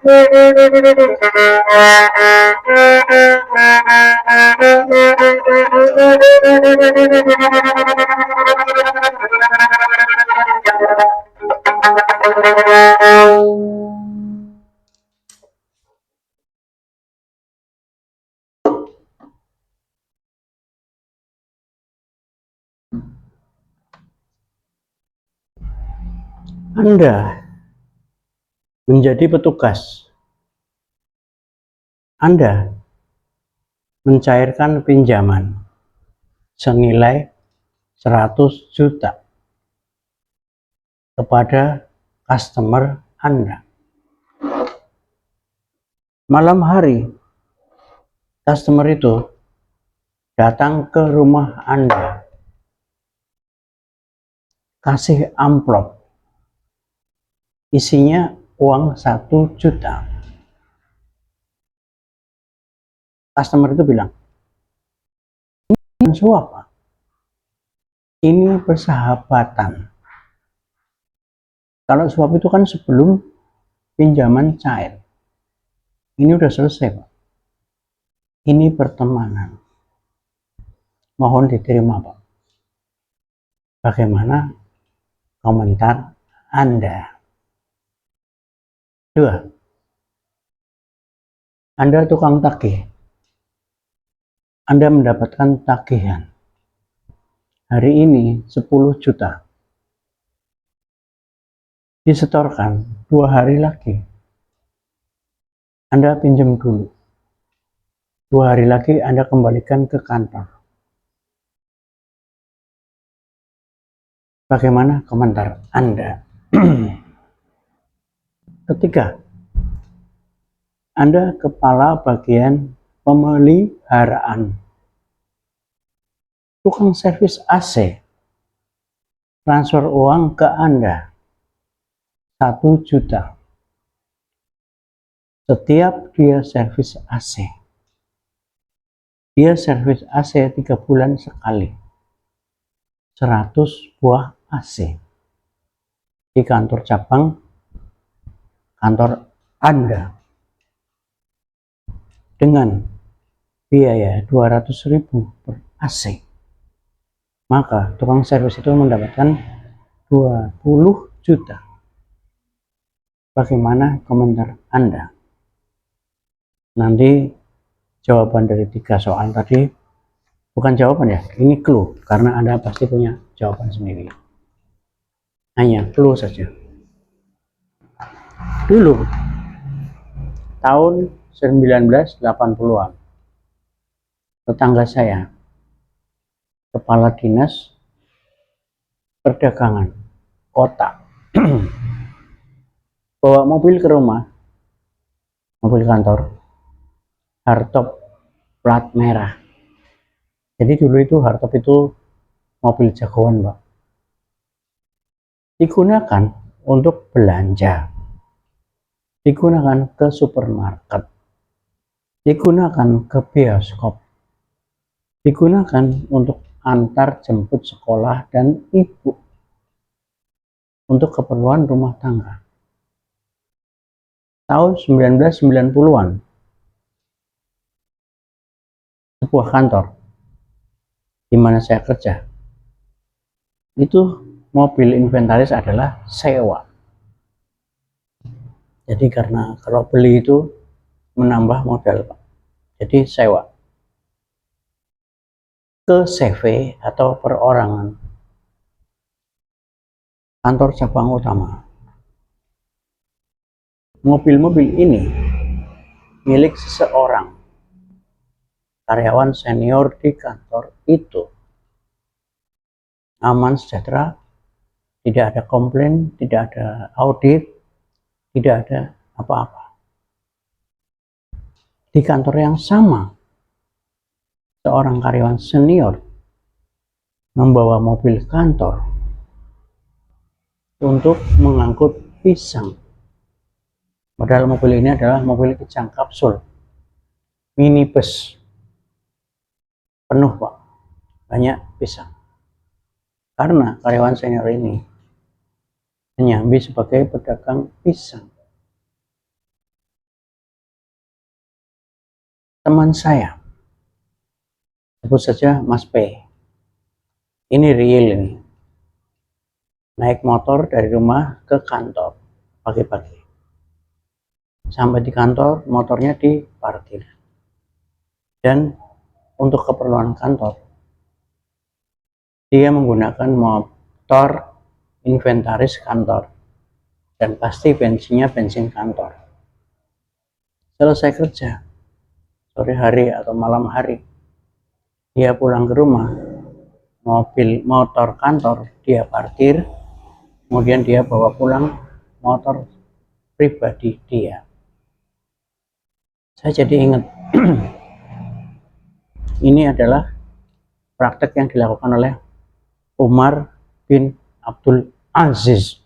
Anda menjadi petugas, Anda mencairkan pinjaman senilai 100 juta kepada customer Anda. Malam hari, customer itu datang ke rumah Anda, kasih amplop, isinya uang 1 juta. Customer itu bilang, ini suap, ini persahabatan. Kalau suap itu kan sebelum pinjaman cair. Ini udah selesai, Pak. Ini pertemanan. Mohon diterima, Pak. Bagaimana komentar Anda? 2. Anda tukang tagih. Anda mendapatkan tagihan. Hari ini 10 juta. Disetorkan 2 hari lagi. Anda pinjam dulu. 2 hari lagi Anda kembalikan ke kantor. Bagaimana komentar Anda? Ketiga, Anda kepala bagian pemeliharaan, tukang servis AC, transfer uang ke Anda 1 juta. Setiap dia servis AC, dia servis AC 3 bulan sekali, 100 buah AC di kantor cabang kantor Anda dengan biaya 200.000 per AC. Maka tukang servis itu mendapatkan 20 juta. Bagaimana komentar Anda? Nanti jawaban dari 3 soal tadi, bukan jawaban ya, ini clue, karena Anda pasti punya jawaban sendiri. Hanya clue saja. Dulu, tahun 1980-an, tetangga saya, kepala dinas perdagangan kota, bawa mobil ke rumah, mobil kantor, hardtop plat merah. Jadi dulu itu hardtop itu mobil jagoan, Pak. Digunakan untuk belanja, digunakan ke supermarket, digunakan ke bioskop, digunakan untuk antar jemput sekolah dan ibu, untuk keperluan rumah tangga. Tahun 1990-an, sebuah kantor di mana saya kerja, itu mobil inventaris adalah sewa. Jadi karena kalau beli itu menambah modal, Pak. Jadi sewa. Ke CV atau perorangan kantor cabang utama. Mobil-mobil ini milik seseorang karyawan senior di kantor itu. Aman sejahtera, tidak ada komplain, tidak ada audit, tidak ada apa-apa. Di kantor yang sama, seorang karyawan senior membawa mobil kantor untuk mengangkut pisang. Padahal mobil ini adalah mobil kejang kapsul, minibus, penuh, Pak, banyak pisang. Karena karyawan senior ini menyambi sebagai pedagang pisang. teman saya, sebut saja Mas P. Ini real ini. Naik motor dari rumah ke kantor pagi-pagi. Sampai di kantor, motornya diparkir. Dan untuk keperluan kantor, dia menggunakan motor inventaris kantor. Dan pasti bensinnya bensin kantor. Selesai kerja, sore hari atau malam hari, dia pulang ke rumah, motor kantor dia parkir, kemudian dia bawa pulang motor pribadi dia. Saya jadi ingat ini adalah praktek yang dilakukan oleh Umar bin Abdul Aziz,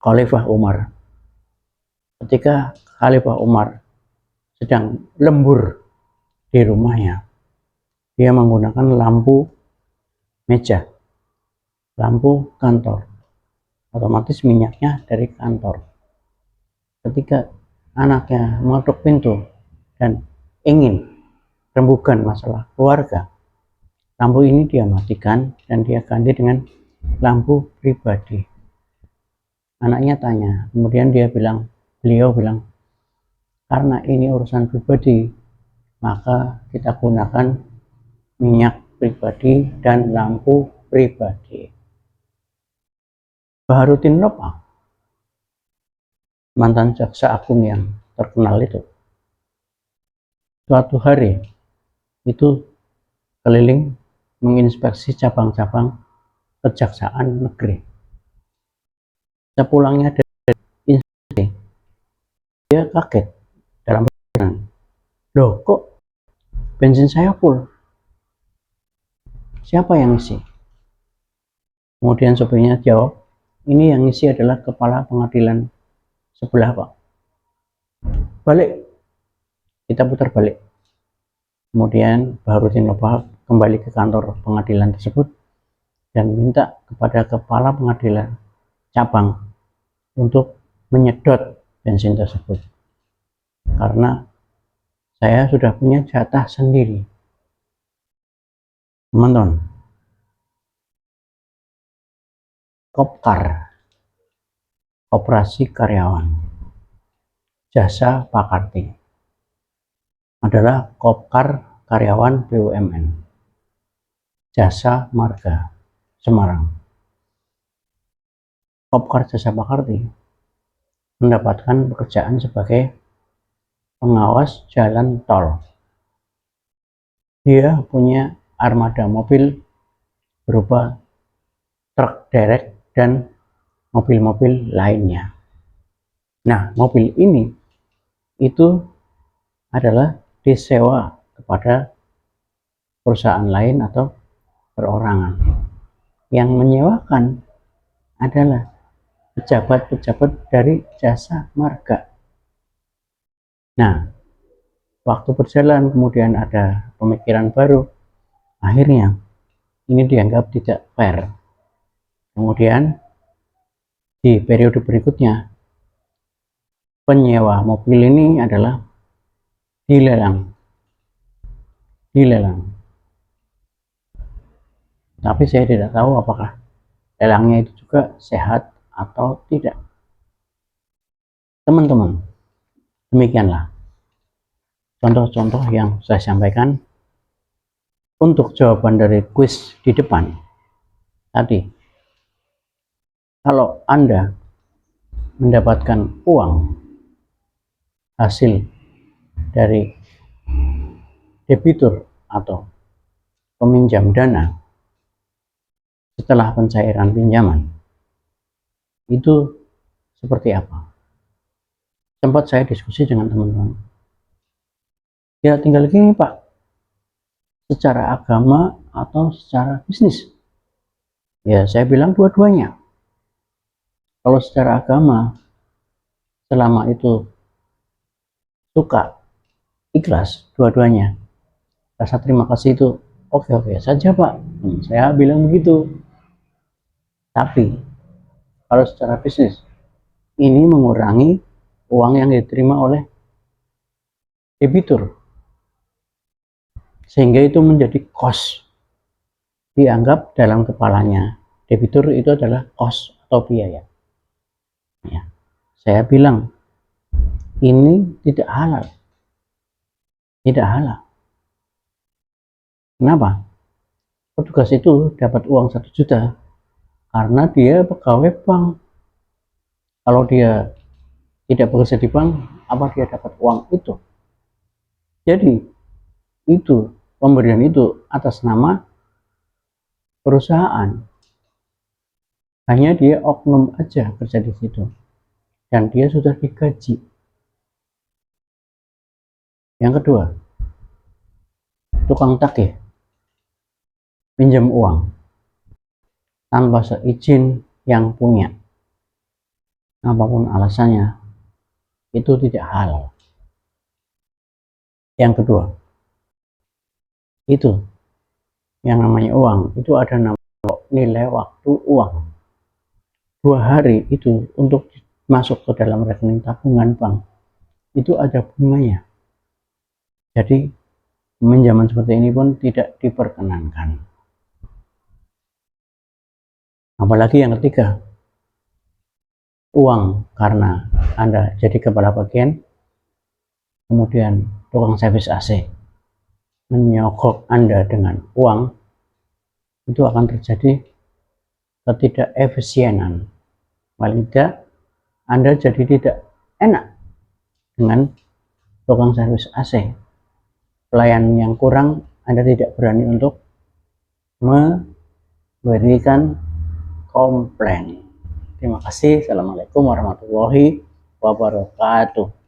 Khalifah Umar. Ketika Khalifah Umar sedang lembur di rumahnya, dia menggunakan lampu meja, lampu kantor, otomatis minyaknya dari kantor. Ketika anaknya mengetuk pintu dan ingin rembukan masalah keluarga, lampu ini dia matikan dan dia ganti dengan lampu pribadi. Anaknya tanya, kemudian beliau bilang, karena ini urusan pribadi, maka kita gunakan minyak pribadi dan lampu pribadi. Baharudin Lopa, mantan jaksa agung yang terkenal itu, suatu hari itu keliling menginspeksi cabang-cabang kejaksaan negeri. Sepulangnya dari inspeksi, dia kaget dalam perjalanan. Loh, kok bensin saya full? Siapa yang ngisi? Kemudian sopirnya jawab, ini yang ngisi adalah kepala pengadilan sebelah, Pak. Balik, kita putar balik. Kemudian Baharudin Lopa kembali ke kantor pengadilan tersebut dan minta kepada kepala pengadilan cabang untuk menyedot bensin tersebut, karena saya sudah punya jatah sendiri. Teman-teman, Kopkar, Koperasi Karyawan Jasa Pakarti, adalah Kopkar Karyawan BUMN Jasa Marga Semarang. Kopkar Jasa Pakarti mendapatkan pekerjaan sebagai pengawas jalan tol. Dia punya armada mobil berupa truk derek dan mobil-mobil lainnya. Nah, mobil ini itu adalah disewa kepada perusahaan lain atau perorangan. Yang menyewakan adalah pejabat-pejabat dari jasa marga. Nah, waktu berjalan kemudian ada pemikiran baru, akhirnya ini dianggap tidak fair. Kemudian di periode berikutnya, penyewa mobil ini adalah dilelang. Tapi saya tidak tahu apakah lelangnya itu juga sehat atau tidak. Teman-teman, demikianlah contoh-contoh yang saya sampaikan. Untuk jawaban dari kuis di depan tadi, kalau Anda mendapatkan uang hasil dari debitur atau peminjam dana setelah pencairan pinjaman, itu seperti apa? Sempat saya diskusi dengan teman-teman. Ya tinggal gini, Pak, secara agama atau secara bisnis? Ya saya bilang dua-duanya. Kalau secara agama, selama itu suka, ikhlas, dua-duanya, rasa terima kasih itu oke-oke saja, Pak. Saya bilang begitu. Tapi kalau secara bisnis, ini mengurangi uang yang diterima oleh debitur, sehingga itu menjadi cost. Dianggap dalam kepalanya debitur itu adalah cost atau biaya. Ya, saya bilang ini tidak halal, tidak halal. Kenapa? Petugas itu dapat uang 1 juta karena dia pegawai bank. Kalau dia tidak bekerja di bank, apa dia dapat uang itu? Jadi itu pemberian itu atas nama perusahaan. Hanya dia oknum aja kerja di situ dan dia sudah digaji. Yang kedua, tukang tagih pinjam uang tanpa seizin yang punya, apapun alasannya, itu tidak halal. Yang kedua, itu yang namanya uang, itu ada nama nilai waktu uang. 2 hari itu untuk masuk ke dalam rekening tabungan bank, itu ada bunganya. Jadi pinjaman seperti ini pun tidak diperkenankan. Apalagi yang ketiga, uang karena Anda jadi kepala bagian, kemudian tukang servis AC menyogok Anda dengan uang, itu akan terjadi ketidakefisienan. Paling tidak Anda jadi tidak enak dengan tukang servis AC. Pelayanan yang kurang, Anda tidak berani untuk memberikan komplain. Terima kasih. Assalamualaikum warahmatullahi wabarakatuh.